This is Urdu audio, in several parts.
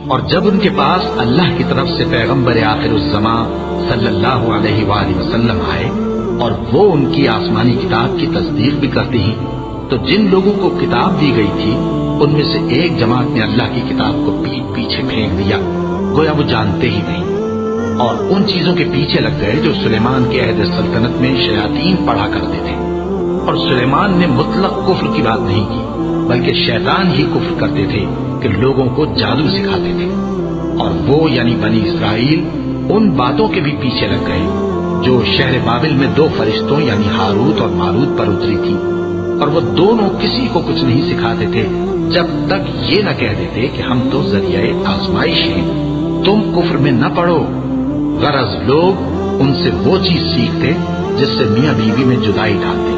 اور جب ان کے پاس اللہ کی طرف سے پیغمبر آخر الزمان صلی اللہ علیہ وآلہ وسلم آئے اور وہ ان کی آسمانی کتاب کی تصدیق بھی کرتے ہیں، تو جن لوگوں کو کتاب دی گئی تھی ان میں سے ایک جماعت نے اللہ کی کتاب کو پیٹ پیچھے پھینک دیا، گویا وہ جانتے ہی نہیں، اور ان چیزوں کے پیچھے لگ گئے جو سلیمان کے عہد سلطنت میں شیاطین پڑھا کرتے تھے۔ اور سلیمان نے مطلق کفر کی بات نہیں کی، بلکہ شیطان ہی کفر کرتے تھے کہ لوگوں کو جادو سکھاتے تھے، اور وہ یعنی بنی اسرائیل ان باتوں کے بھی پیچھے لگ گئے جو شہر بابل میں دو فرشتوں یعنی ہاروت اور ماروت پر اتری تھی، اور وہ دونوں کسی کو کچھ نہیں سکھاتے تھے جب تک یہ نہ کہہ دیتے کہ ہم تو ذریعہ آزمائش ہیں، تم کفر میں نہ پڑو۔ غرض لوگ ان سے وہ چیز سیکھتے جس سے میاں بیوی میں جدائی ڈالتے،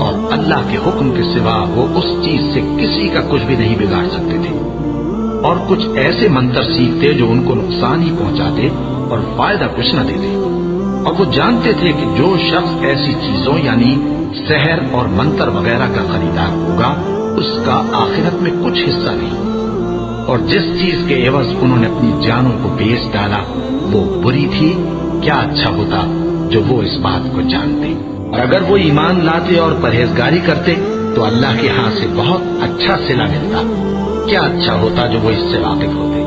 اور اللہ کے حکم کے سوا وہ اس چیز سے کسی کا کچھ بھی نہیں بگاڑ سکتے تھے، اور کچھ ایسے منتر سیکھتے جو ان کو نقصان ہی پہنچاتے اور فائدہ کچھ نہ دیتے، اور وہ جانتے تھے کہ جو شخص ایسی چیزوں یعنی سحر اور منتر وغیرہ کا خریدار ہوگا اس کا آخرت میں کچھ حصہ نہیں، اور جس چیز کے عوض انہوں نے اپنی جانوں کو بیچ ڈالا وہ بری تھی، کیا اچھا ہوتا جو وہ اس بات کو جانتے، اور اگر وہ ایمان لاتے اور پرہیزگاری کرتے تو اللہ کے ہاں سے بہت اچھا صلہ ملتا، کیا اچھا ہوتا جو وہ اس سے واقف ہوتے۔